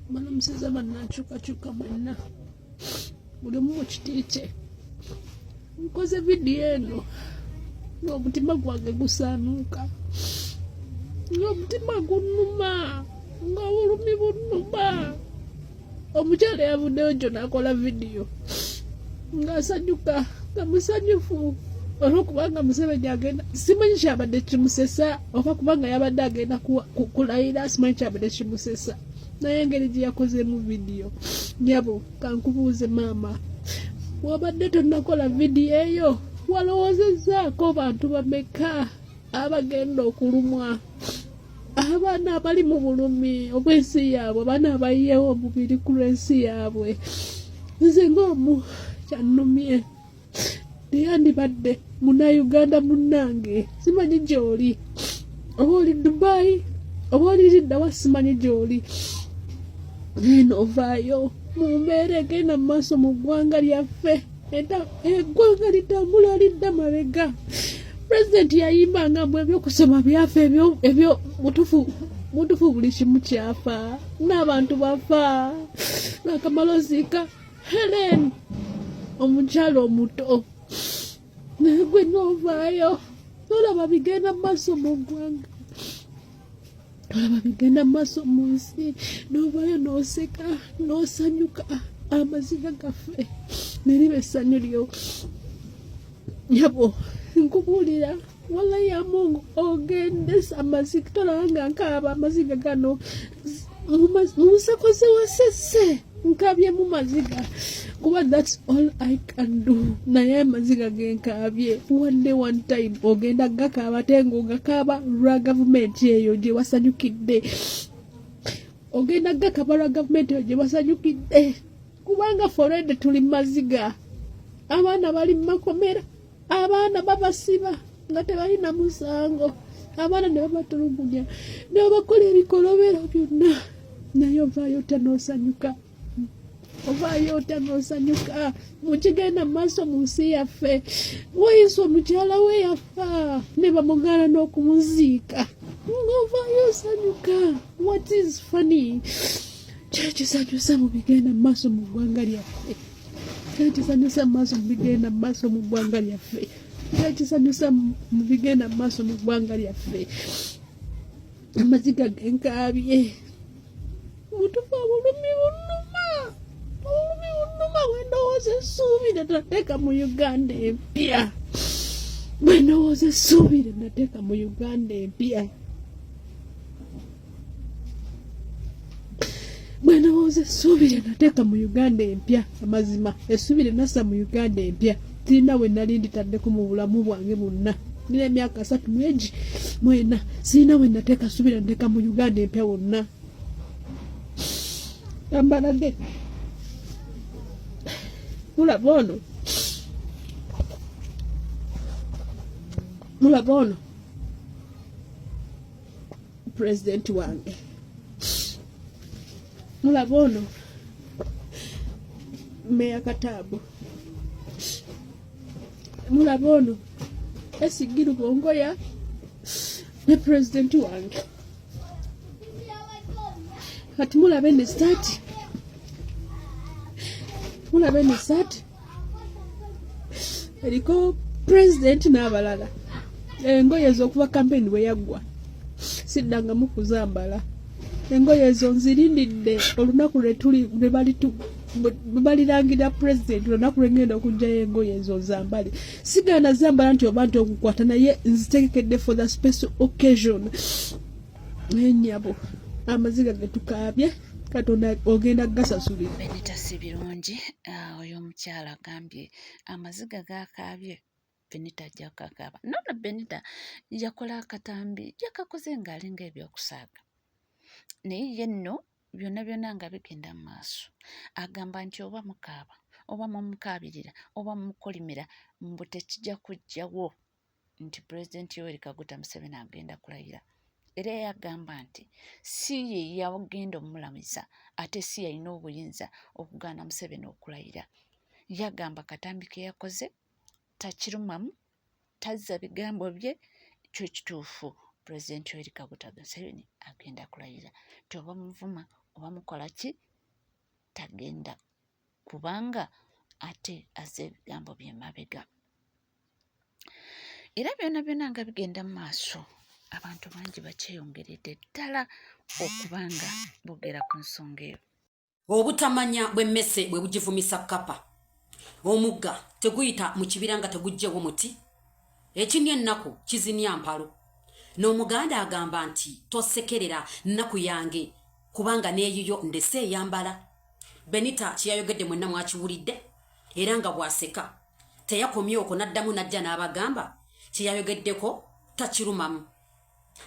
Balamuseza bannakyukakyuka mwenna buli omu mu kiti kye. Nkoze vidiyo eno ng'omutima gwange gusaanuuka, ng'omutima gunnuma, ng'obulumi bunnuma. Omukyala yavuddeyo gyo n'akola vidiyo ng'asanyuka, nga musanyufu olw'okubanga Museveni agenda, simanyi kyabadde kimusesa oba kubanga yabadde agenda kulayira, simanyi kyabadde kimusesa, naye engeri gye yakozemu vidiyo. Nyabo kankubuuze maama, wabadde tonnakola vidiyo eyo walowoozezaako bantu bameka abagenda okulumwa, abaana abali mu bulumi obw'ensi yaabwe, abaana abayiyewo omubiri ku lw'ensi yaabwe? Nze ng'omu kyannumye teyandibadde munnauganda munnange, simanyi gy'oli, oba oli Dubai oba oli liddawa, simanyi gy'oli. Eno ovaayo mu mbeera egenda mu maaso mu ggwanga lyaffe, eggwanga litambula lidda mabega. Pulezidenti yayimbanga mbu ebyokusoma byafa, ebyo mutufu buli kimu kyafa, n'abantu bafa. Akamala oziika Helen omukyala omuto, naye gwe n'ovaayo olaba bigenda mu maaso mu ggwanga, olaba bigenda mu maaso mu nsi, n'ovaayo n'oseka n'osanyuka, amaziga gaffe neriba essanyu lyo. Yabo nkubuulira wala ya Mungu ogende amaziga, tolaba nga nkaaba amaziga gano musakoze wasese nkabye mu maziga, kuba that's all I can do. Naye amaziga genkabye wadde one time ogenda gakaaba ate ng'ogakaaba lwa gavumenti eyo gye wasanyukidde, ogenda gakaaba lwa gavumenti eyo gye wasanyukidde, kubanga forede tuli maziga. Abaana bali mu makomera, abaana babasiba nga tebalina musango, abaana ne babatulugunya ne babakola ebikolobero byonna, naye ovaayo otanoosanyuka, ovaayo otanoosanyuka. Mukigenda mu maaso mu nsi yaffe, wayinza omukyala we yafa ne bamugaana n'okumuziika, ng'ovaayo osanyuka. What is funny? Kyekisanyusa mu bigenda mu maaso mu ggwanga lyaffe, kyekisanyusa mu maaso mu bigenda mu maaso mu ggwanga lyaffe, kyekisanyusa mu bigenda mu maaso mu ggwanga lyaffe. Amaziga genkaabye, mutufu obulumi bunnuma, obulumi bunnuma. Bwe ndowooza essuubire nateeka mu Uganda empya, bwe ndowooza essuubire nateeka mu Uganda empya, bwe ndowooza essuubire nateeka mu Uganda empya. Amazima essuubire nassa mu Uganda empya sirina we nali nditaddeko mu bulamu bwange bwonna. Nina emyaka 34 sirina we nateeka ssuubire nateeka mu Uganda empya wonna. Ambalage mulaba ono, mulaba ono pulezidenti wange, mulaba ono Meya Kataabu, mulaba ono Esigiru Bongoya ne pulezidenti wange. Kati mulabe ne saati, mulabe ne saati eriko pulezidenti n'abalala. Engoye ez'okuva kampeni bwe yaggwa siddangamu kuzambala. Engoye ezo nzirindidde olunaku lwe balirangira pulezidenti, olunaku lwe ngenda okugyayo engoye ezo zambale. Sigaana zambala nti oba nti okukwata, naye nzitegekedde for the special occasion. Ennyabo amaziga getukaabye Katonda ogenda gasasulira. Benita si birungi. Oyo omukyala agambye amaziga gakaabye, Benita ajja kakaaba. Nona Benita yakola akatambi yakakoze ng'alinga ebyokusaaga, naye ye nno byonna byonna nga bigenda mu maaso. Agamba nti oba mukaaba oba mumukaabirira oba mumukolimira mbu tekijja kujjawo nti pulezidenti Yoweri Kaguta Museveni agenda kulayira. Era yagamba nti si ye yagenda omulamuza, ate si yalina obuyinza okugaana Museveni okulayira. Yagamba katambi ke yakoze takirumamu, tazza bigambo bye, kyo kituufu pulezidenti Yoweri Kaguta Museveni agenda kulayira. Toba muvuma oba mukola ki tagenda kubanga ate azza ebigambo by'emabega. Era byonna nga bigenda mu maaso abantu bangi bakyeyongeredde ddala okuba nga boogera ku nsonga eyo. Obutamanya bw'emmese bwe bugivumisa kkapa. Omugga teguyita mu kibira nga tegujjewo muti. Ekinnya ennaku kizinya mpalo. N'Omuganda agamba nti tosekerera nnaku yange kubanga n'eyiyo ndese eyambala. Benita kyeyayogedde mwenna mwakiwulidde era nga bw'aseka. Teyakomye okwo n'addamu n'ajja n'abagamba kyeyayogeddeko takirumamu.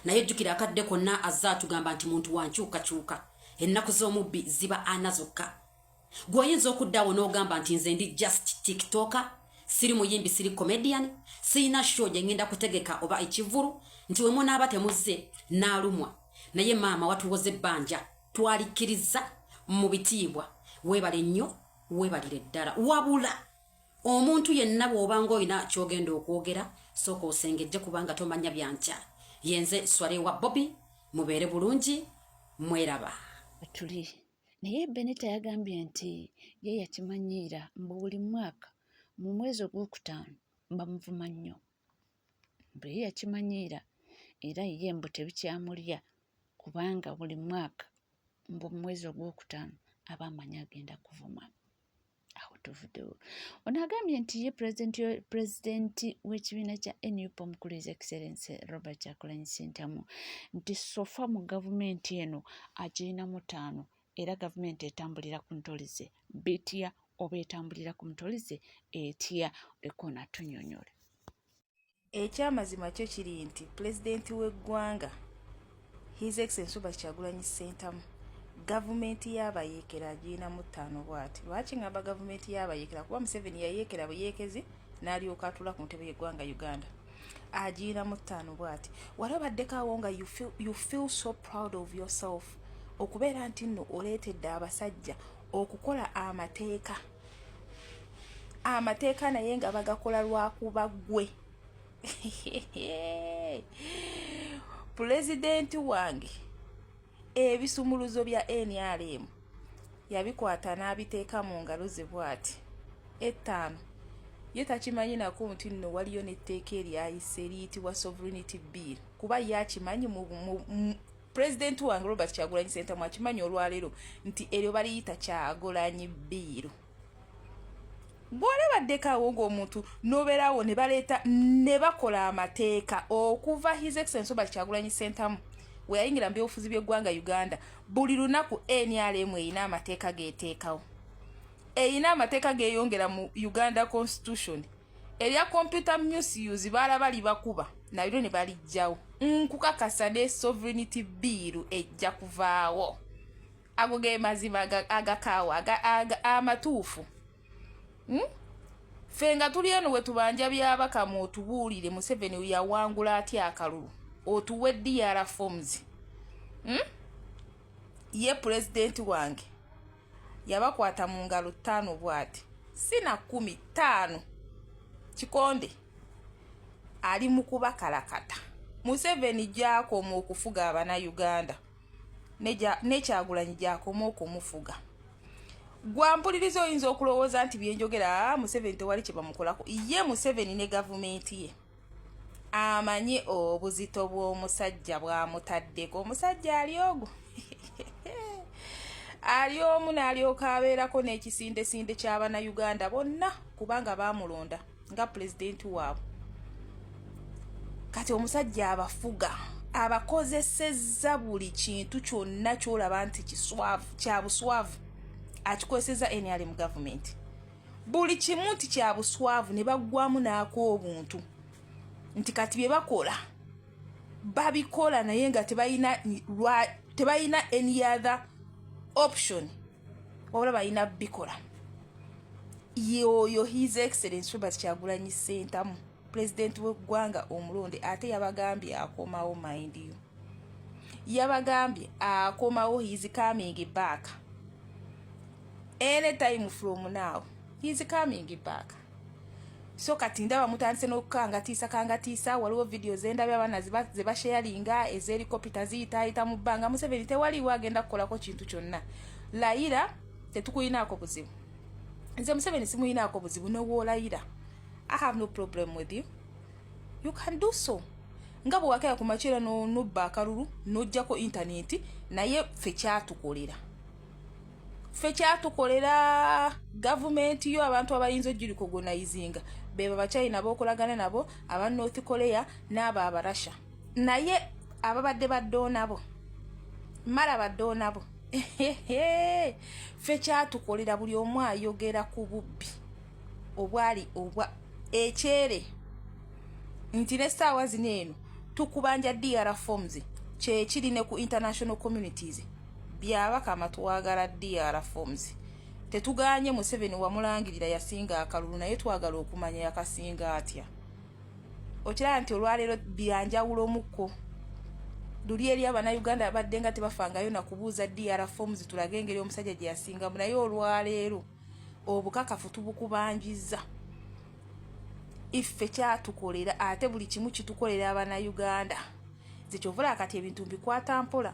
Naye jjukira akadde konna azza atugamba nti muntu wankyukakyuka. Ennaku z'omubbi ziba ana zokka. Gw'oyinza okuddaawo n'ogamba nti nze ndi just tiktoker, siri muyimbi, siri comedian, sirina show gye ngenda kutegeka oba ekivulu, nti we munaaba temuzze n'alumwa. Naye maama watuwoze ebbanja, twalikkiriza mu bitiibwa. Weebale nnyo, weebalire ddala. Wabula omuntu yenna bw'obanga olina ky'ogenda okwogera, sooka osengejje kubanga tomanya byankya. Yenze Swale wa Bobby, mubeere bulungi, mweraba. Tuli naye Benita yagambye nti ye yakimanyiira mbu buli mwaka mu mwezi ogwokutaano bamuvuma nnyo. Mbu ye yakimanyiira era ye mbu tebikyamulya kubanga buli mwaka mbu mu mwezi ogwokutaano aba amanyi agenda kuvuma. Awo tuvuddewo. Ono agambye nti ye pulezidenti w'ekibiina kya NUP omukulu His Excellency Robert Kyagulanyi Ssentamu nti sofa mu gavumenti eno agirinamu 5 era gavumenti etambulira ku ntolize. Betya oba etambulira ku ntolize etya leko natunyonyole. Ekyamazima kyo kiri nti pulezidenti w'eggwanga His Excellency Robert Kyagulanyi Ssentamu gavumenti y'abayeekera agirinamu 5 bw'ati. Lwaki ngamba gavumenti y'abayeekera? Kuba Museveni yayeekera buyeekezi n'alyoka atula ku ntebe y'eggwanga Uganda. Agirinamu 5 bw'ati. Walabaddeko awo nga you feel so proud of yourself okubeera nti nno oleetedde abasajja okukola amateeka. Amateeka naye nga bagakola lwakuba ggwe. Pulezidenti wange ebisumuluzo bya NRM yabikwata n'abiteeka mu ngalo ze bw'ati. 5 ye takimanyi nako nti nno waliyo n'etteeka eryayise eriyitibwa Sovereignty Bill kuba yakimanyi mu pulezidenti wange Robert Kyagulanyi Ssentamu akimanyi olwaleero nti eryo baliyita Kyagulanyi Bill. Bw'olabaddeko awo ng'omuntu n'obeerawo ne baleeta ne bakola amateeka okuva His Excellency Robert Kyagulanyi Ssentamu we yayingira mu byobufuzi by'eggwanga Uganda. Buli lunaku NRM erina amateeka geeteekawo. Erina amateeka geeyongera mu Uganda Constitution. Erya computer misuse balaba libakuba nalyo ne balijjawo. Nkukakasa ne Sovereignty Bill ejja kuvaawo. Ago ge mazima agakaawo amatuufu. Ffe nga tuli eno we tubanja byabaka mu otubuulire Museveni yawangula atya akalulu. Otuwe DR forms. Ye pulezidenti wange yabakwata mu ngalo 5 bw'ati. Sina 15 Kikonde ali mu kubakalakata. Museveni gy'akoma okufuga Abannayuganda ne Kyagulanyi gy'akoma okumufuga. Gwampuliriza oyinza okulowooza nti byenjogera Museveni tewali kye bamukolako. Ye Museveni ne gavumenti ye amanyi obuzito bw'omusajja bwamutaddeko. Omusajja ali ogwo ali omu n'alyoka abeerako n'ekisindesinde ky'Abannayuganda bonna kubanga baamulonda nga pulezidenti waabwe. Kati omusajja abafuga abakozesezza buli kintu kyonna ky'olaba nti kya buswavu akikozesezza NRM gavumenti. Buli kimu nti kya buswavu ne baggwamu n'ako obuntu nti kati bye bakola babikola naye nga tebalina any other option oba balina bikola. Yoyo His Excellency Robert Kyagulanyi Ssentamu pulezidenti w'eggwanga omulonde ate yabagambye akomawo mind you. Yabagambye akomawo, he is coming back. Any time from now he is coming back. so kati ndaba mutandise n'okukangatiisa waliwo video zendabya abaana ze basharinga ez'helicopter ziyitaayita mu bbanga. Museveni tewaliwo agenda kukolako kintu kyonna. Layira tetukuyinaako buzibu. Nze Museveni simuyinaako buzibu n'owoolayira. I have no problem with you. You can do so. Nga bwe wakaya ku makyera n'obba akalulu n'ojjako intaneti naye ffe kyatukolera gavumenti yo abantu abayinza ojjiriko gonayizinga beba Bachina b'okolagana nabo aba North Korea n'abo Abarasha naye ababadde baddoonabo mala baddoonabo ffe kyatukolera buli omu ayogera ku bubbi obwali obwa ekyere nti n'essaawa zino eno tukubanja DR forms kye kiri ne ku international communities byabaka amatwagala DR forms tetuganye Museveni wamulangirira yasinga akalulu naye twagala okumanya yakasinga atya. Okiraba nti olwaleero byanjawulo mukko luli eri Abannayuganda abadde nga tebafangayo na kubuuza DR forms tulage engeri omusajja gye yasingamu naye olwaleero obukakafu tubukubanjiza. Iffe kyatukolera ate buli kimu kitukolera Abannayuganda. Zekyovula kati ebintu mbikwata mpola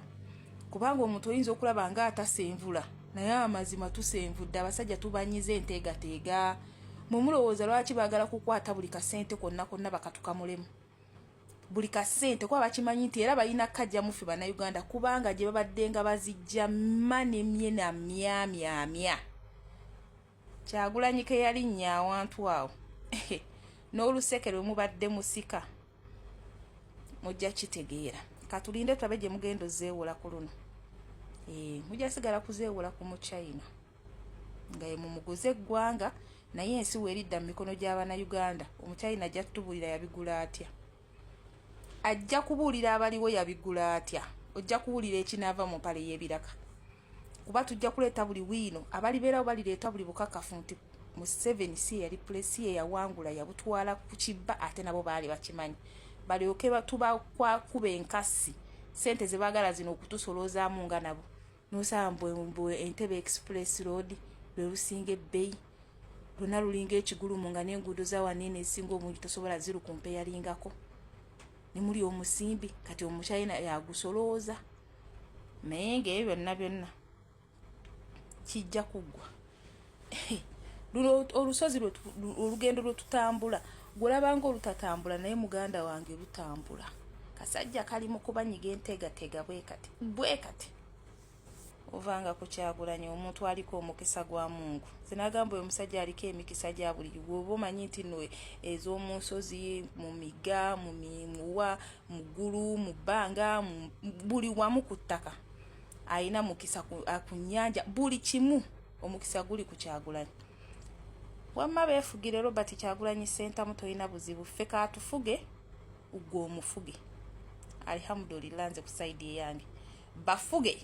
kubanga omuntu oyinza okulaba nga atasenvula naye amazima tusenvudde abasajja tubanyize enteegateega. Mumulowooza lwaki baagala kukwata buli kasente konna bakatukamulemu buli kasente kuba bakimanyi nti era balina kajja mufe Bannayuganda kubanga gye babadde nga bazijja manemye na myamyamya. Kyagulanyi ke yalinnya awantu awo n'olusekere mubadde musika mujja kitegeera. Katulinde tulabe gye mugendo zeewola ku luno. Mujja sigala kuzeewola ku mu China nga ye mumuguze eggwanga naye ensi weeridda mu mikono gy'Abannayuganda. Omuchina ajja tutubulira yabigula atya, ajja kubuulira abaliwo yabigula atya, ojja kuwulira ekinaava mu mpale y'ebiraka kuba tujja kuleeta buli wiino abalibeerawo balireeta buli bukakafu nti Museveni si yali pulesi ye yawangula yabutwala ku kibba ate nabo baali bakimanyi balyoke tubakuba enkasi sente ze baagala zino okutusoloozaamu nga nabo nosambwe Entebbe Express Road lwe lusinga ebbeeyi lwonna lulinga ekigulumu nga n'enguudo zawanene esinga omungi tosobola ziru kumpe yalingako ne muli omusimbi kati Omuchina yagusolooza naye ng'ebyo byonna kijja kuggwa. Luno olusozi olugendo lwetutambula gwolabanga olutatambula naye muganda wange lutambula. Kasajja kali mu kubanyiga enteegateega bwe kati ovanga ku Kyagulanyi omuntu aliko omukisa gwa Mungu. Zinagamba omusajja aliko emikisa gya buli gwoba omanyi nti nno ez'omu nsozi mu miga mu mimuwa mu ggulu mu bbanga buli wamu ku ttaka ayina mukisa ku nnyanja buli kimu omukisa guli ku Kyagulanyi. Wamma beefugire Robert Kyagulanyi Ssentamu toyina buzibu ffe kaatufuge ugwe omufuge. Alhamdulillah nze ku saidi yange bafuge.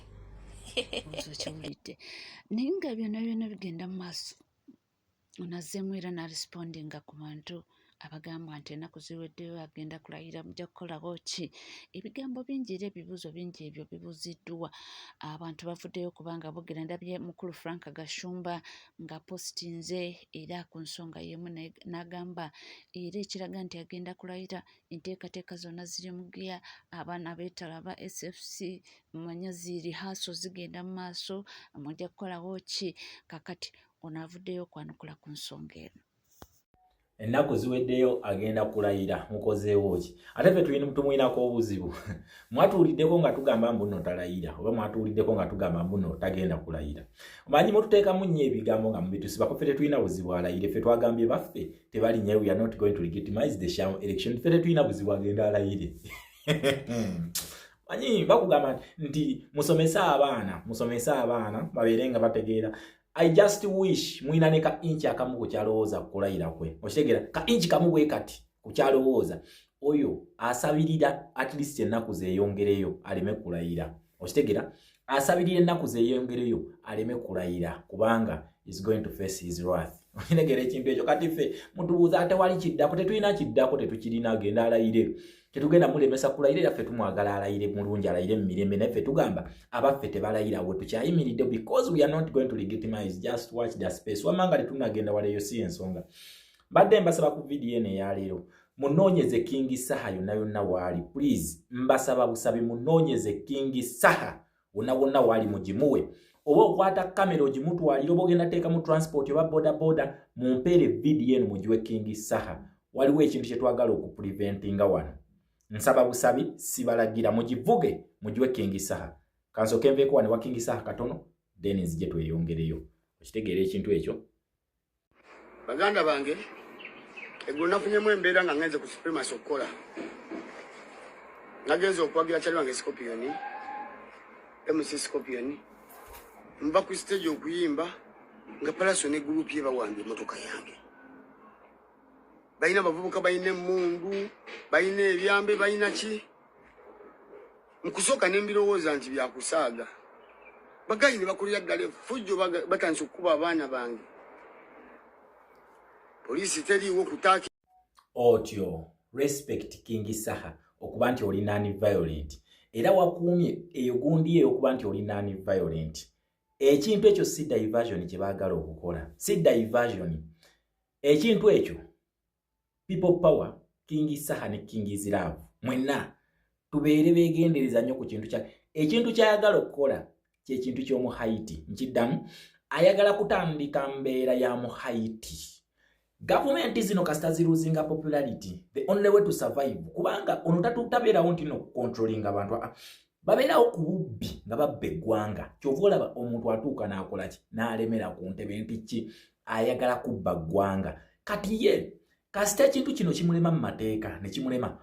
Kiwulidde naye nga byonna bigenda mu maaso onazzeemu era naresipondinga ku bantu abagamba nti ennaku ziweddeyo agenda kulayira mujja kukolako ki. Ebigambo bingi era ebibuuzo bingi ebyo bibuuziddwa abantu bavuddeyo kubanga bogera. Ndabye mukulu Frank Gashumba nga positinze era ku nsonga y'emu n'agamba era ekiraga nti agenda kulayira enteekateeka zonna ziri mu giya abaana beetala ba SFC mumanya ziri haso zigenda mu maaso mujja kukolako ki. Kakati ono avuddeyo okwanukula ku nsonga eno. Ennaku ziweddeyo agenda kulayira mukozeewo ki ate ffe tumuyinako obuzibu mwatuuliddeko nga tugamba mbuno talayira oba mwatuuliddeko nga tugamba mbuno tagenda kulayira. Omanyi mututeekamu nnyo ebigambo nga mubitusibako ffe tetulina buzibu alayire. Ffe twagambye baffe tebalinnya we are not going to legitimize the sham election. Ffe tetulina buzibu agenda alayire. Manyi bakugamba nti musomese abaana babeere nga bategeera. I just wish mwina ne ka inchi akamu ku kyalowooza kulayira kwe. Okitegeera ka inchi kamu bwe kati ku kyalowooza oyo asabirira at least ennaku zeeyongereyo aleme kulayira. Okitegeera asabirira ennaku zeeyongereyo aleme kulayira kubanga is going to face his wrath. Okitegeera ekintu ekyo kati ffe mutubuuza ate wali kiddako tetulina kiddako tetukirina agenda alayire. Tetugenda mulemesa kulayira era ffe tumwagala alayire mulungi alayire mu mirembe naye ffe tugamba abaffe tebalayira bwe tukyayimiridde because we are not going to legitimize. Just watch the space. Wamanga tetunagenda waleyo si ensonga. Mbadde mbasaba ku video eno eya leero munoonyeze King Saha yonna waali please mbasaba busabi munoonyeze King Saha wonna waali mugimuwe oba okwata kamera ogimutwalira oba ogenda teeka mu transport oba boda mumpeere video eno mugiwe King Saha waliwo ekintu kye twagala okupreventinga wano nsaba busabi sibalagira mugivuge mugiwe King Saha kansooke nveeko wano wa King Saha katono then nzije tweyongereyo okitegeera ekintu ekyo baganda bange eggulo nafunyemu embeera nga ngenze ku supremacy okukola nagenze okwagira kyali wange Scorpion MC Scorpion mba ku stage okuyimba nga palaso ne group ye bawambye motoka yange bayina bavubuka bayina emundu bayina ebyambe bayina ki nkusoka nembirowooza nti byakusaaga bagayi ne bakulira ddala effujjo batandise okukuba abaana bange polisi teriiwo kutaaki otyo respect King Saha okuba nti oli non-violent era wakuumye eyo gundi eyo okuba nti oli non-violent ekintu ekyo si diversion kye baagala okukola si diversion ekintu ekyo people power King Saha ne King's Love mwenna tubeere beegendereza nnyo ku kintu kya ekintu kyayagala okukola kyekintu ky'omu Haiti nkiddamu ayagala kutandika mbeera ya mu Haiti government zino kasita ziruzinga popularity the only way to survive kubanga ono tatutaberawo nti no controlling abantu babeerawo ku bubbi nga babba eggwanga kyova olaba omuntu atuuka n'akola ki n'alemera ku ntebe nti ki ayagala kubba ggwanga kati ye kasita ekintu kino kimulema mu mateeka ne kimulema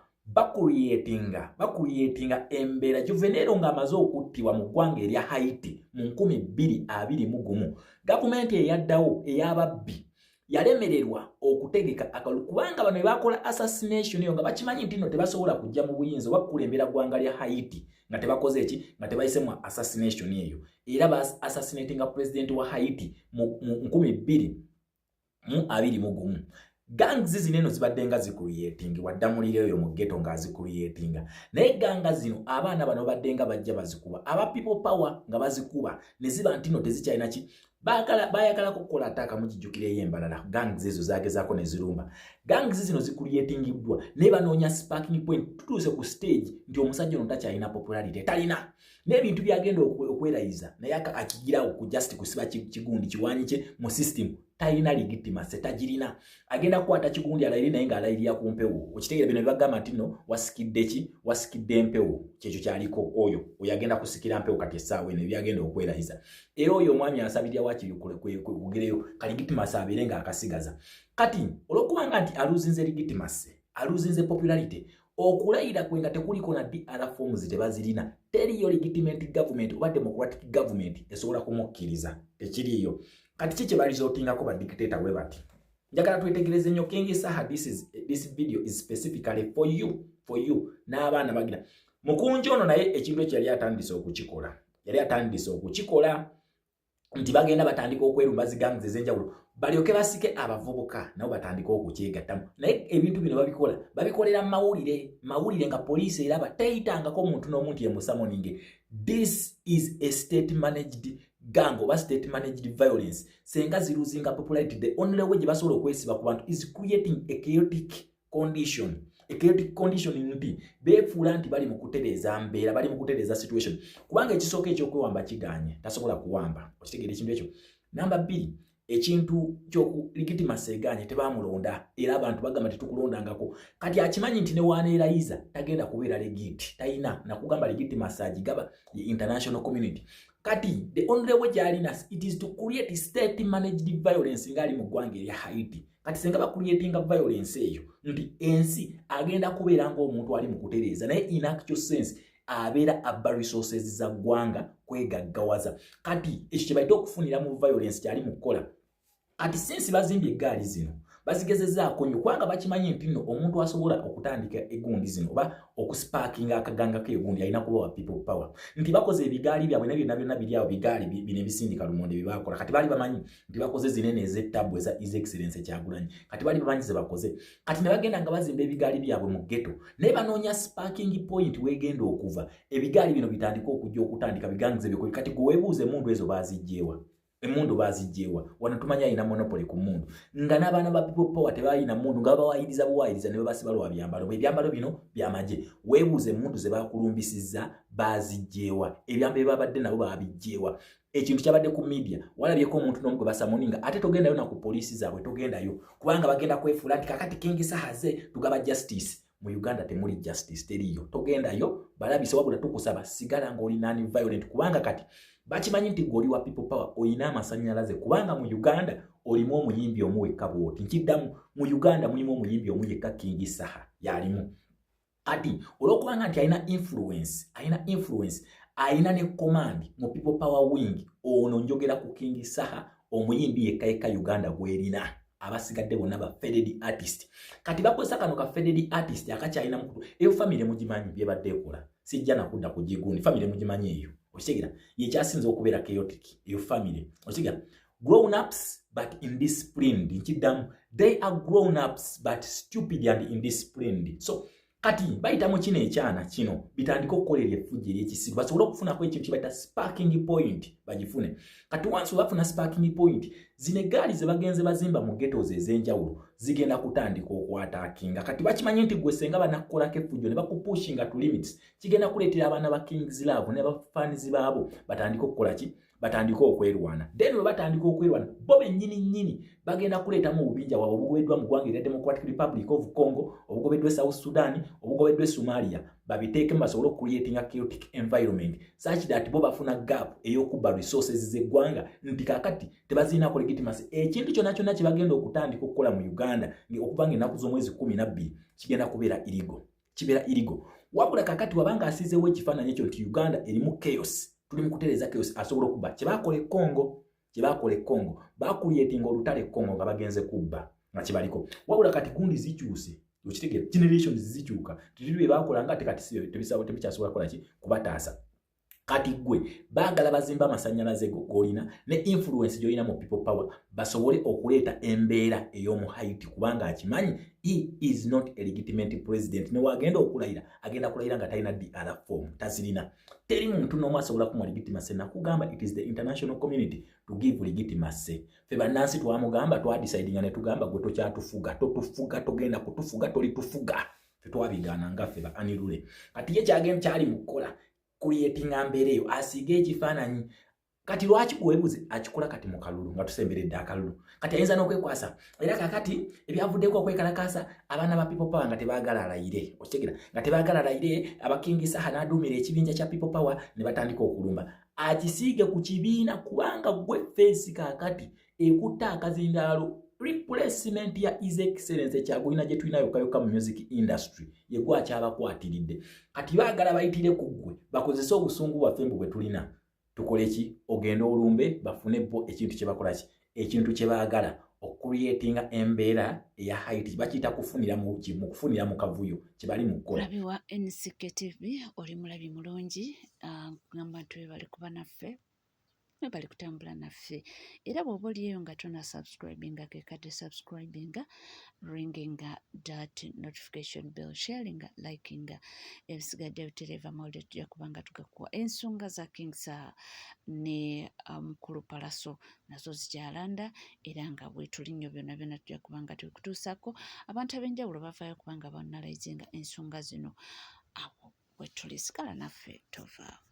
bakuyetinga embeera Juvenero ng'amaze okuttibwa mu ggwanga erya Haiti mu 2021 gavumenti eyaddawo ey'ababbi yalemererwa okutegeka akalu kubanga bano bakola assassination yo nga bakimanyi nti no tebasobola kujja mu buyinza bakulembera ggwanga lya Haiti nga tebakoze eki nga tebayise mu assassination eyo era ba assassinating president wa Haiti mu 2021 gangs zineno zibadde nga zicreating waddamulire eyo mu ghetto nga zicreating naye ganga zino abaana bano badde nga bajja bazikuba aba people power nga bazikuba ne ziba ntino tezikyalina ki bayagala kukola ataka mukijjukire yembalala gangs ezo zagezaako ne zirumba gangs zino zicreatingibwa ne banoonya sparking point tutuuse ku stage nti omusajja ono takyalina popularity talina n'ebintu byagenda okwerayiza naye akigirawo ku just kusiba kigundi kiwanyi kye mu system talina legitimacy tagirina agenda kukwata kigundi alayiri naye ng'alayirira ku mpewo okitegeera bino bibagamba nti no wasikidde ki wasikidde empewo kyekyo kyaliko oyo agenda kusikira mpewo kati essaawa eno byagenda okwerayiza era oyo omwami asabirya wakiri kugereyo ka legitimacy abeere ng'akasigaza kati olwokubanga nti aluzinze legitimacy aluzinze popularity okulayira kwe nga tekuliko na DR forms tebazirina teriyo legitimate government oba democratic government esobola kumukkiriza tekiriyo kati kiki balizotingako ba dictator we bati njagala twetegereze nnyo King Saha this video is specifically for you n'abaana bagira mukunjo ono naye ekintu ekyo yali atandise okukikola nti bagenda batandika okwerumba zigangs ez'enjawulo balyoke basike abavubuka nabo batandika okukyegattamu naye ebintu bino babikolera mawulire nga poliisi eraba teyitangako omuntu n'omuntu yemusamoninge this is a state managed gang oba state managed violence senga ziruzinga popularity the only way gye basobola okwesiba ku bantu is creating a chaotic condition nti beefuula nti bali mu kutereeza mbeera bali mu kutereeza situation kubanga ekisooka ekyokwewamba kiganye tasobola kuwamba okitegeera ekintu ekyo namba 2 ekintu kyoku legitimacy eganye tebamulonda era abantu bagamba tetukulondangako kati akimanyi nti ne waneerayiza tagenda kubeera legit talina nakugamba legitimacy agigaba ye international community kati the only way gyalina it is to create state managed violence ngali mu ggwanga erya Haiti kati senga bakuleetinga violence eyo nti ensi agenda kubeera ng'omuntu ali mu kutereeza naye in actual sense abeera abba resources za ggwanga kwegaggawaza kati ekyo kye baita okufunira mu violence kyali mu kukola kati sinsi bazimbye eggaali zino bazigezezaako nnyo kubanga bakimanyi nti nno omuntu asobola okutandika egundi zino oba okusparkinga akaganga k'egundi alina kuba wa people power nti bakoze ebigaali byabwe byonna biri awo bigaali bino ebisindika lumonde bye bakola kati bali bamanyi nti bakoze zinene ez'ettabu eza His Excellency Kyagulanyi kati bali bamanyi ze bakoze kati ne bagenda nga bazimba ebigaali byabwe mu ghetto naye banoonya sparking point wegenda okuva ebigaali bino bitandika okujja okutandika bigangize bikoli kati gwe weebuuze emundu ezo baazijjeewa Emundu bazijewa wano tumanya ina monopoly ku mundu nga n'abaana ba people power tebalina mundu nga bawayiriza ne babasibalwa byambalo ebyambalo bino byamaje weebuuze mundu ze bakulumbisiza bazijewa ebyambe babadde nabo babijewa ekintu kyabadde ku media walabyeko omuntu n'omu gwe basamoninga ate togendayo na ku poliisi zaabwe togendayo kubanga bagenda kwefuula nti kakati King Sahaze tugaba justice mu Uganda temuli justice teriyo togendayo balabise wabula tukusaba sigala ng'oli non-violent kubanga kati bakimanyi nti goli wa people power oyina amasanyalaze kubanga mu Uganda olimu omuyimbi omuwekka bwoti nkiddamu mu Uganda mulimu omuyimbi omuyekka King Saha yalimu ati olwokubanga nti alina influence alina ne command mu people power wing ono njogera ku King Saha omuyimbi yekka Uganda bwerina abasigadde bonna ba faded artist kati bakozesa kano ka faded artist akakyalina mukutu eyo family mugimanyi byebadde ekola sijja nakudda ku jigundi family mugimanyi eyo okitegera yekyasinza okubeera chaotic eyo family okitegera grown ups but indisciplined nkiddamu they are grown ups but stupid and indisciplined so kati bayitamu kino ekyana kino bitandika okukolera effujjo ery'ekisiru basobole okufunako ekintu kibayita sparking point bagifune kati wansi bafuna sparking point zino eggaali ze bagenze bazimba mu ghettos ez'enjawulo zigenda kutandika okwataakinga kati bakimanyi nti gwe senga banakukolako effujjo ne bakupushinga to limits kigenda kuleetera abaana ba Kings Love ne bafaanizi baabo batandika okukola ki batandika okwerwana then bwe batandika okwerwana bo bennyini bagenda kuleetamu obubinja bwabwe obugobeddwa mu ggwanga erya Democratic Republic of Congo obugobeddwa South Sudan obugobeddwa Somalia babiteeke mu basobole okucreatinga chaotic environment such that bo bafuna gap ey'okubba resources z'eggwanga nti kakati tebaziinako legitimacy ekintu kyonna kyonna kye bagenda okutandika okukola mu Uganda okuva ng'ennaku z'omwezi 12 kigenda kubeera kibeera irigo wabula kakati wabanga asiizeewo ekifaananyi ekyo nti Uganda erimu chaos tuli mu kutereeza chaos asobola okubba kyebakola e Congo bakuliyetinga olutale Congo nga bagenze kubba nga kibaliko wabula kati gundi zikyuse okitegera generations zikyuka tuli bye bakola nga tekati tebikyasobola kukola ki kubataasa kati gwe baagala bazimba amasannyalaze g'olina ne influence gy'olina mu people power basobole okuleeta embeera ey'omu Haiti kubanga akimanyi he is not a legitimate president ne wagenda okulayira agenda kulayira nga talina DR form tazirina teri muntu n'omu asobola kumuwa legitimacy nakugamba it is the international community to give legitimacy fe bannansi twamugamba twadicidinga ne tugamba gwe tokyatufuga totufuga togenda kutufuga tolitufuga fe twabigaana nga ffe ba Anirule kati ye kyagenda kyali mukola creatinga mbeera eyo asiige ekifaananyi kati lwaki gwebuze akikola kati mu kalulu nga tusemberedde akalulu kati ayinza n'okwekwasa era kakati ebyavuddeko okwekalakaasa abaana ba people power nga tebaagala alayire okitegera nga tebaagala alayire aba King Saha n'aduumira ekibinja kya people power ne batandika okulumba akisiige ku kibiina kubanga gwe feesi kakati ekutta akazindaalo replacement ya His Excellency Kyagulanyi gye tulina yokka mu music industry yegwa kyabakwatiridde kati baagala bayitire ku ggwe bakozese obusungu bwaffe mbu bwe tulina tukole ki ogenda olumbe bafune bo ekintu kye bakola ki ekintu kye baagala okucreatinga embeera eya Haiti bakiyita kufunira mu kavuyo kye bali mu kukola mulabi wa NCK-TV oli mulabi mulungi gamba nti bali kuba naffe bali kutambula naffe era bw'oba oliyo nga tona subscribinga kekadde subscribinga ringinga that notification bell sharinga likinga ebisigadde bitereva mawulire tujja kubanga tugakuwa ensonga za King Saha ne mukulu Palaso nazo zikyalanda era nga bwetulinnyo byonna byonna tujja kubanga tubikutuusako abantu ab'enjawulo bavaayo kubanga banalayizinga ensonga zino awo bwe tuli sigala naffe tovaawo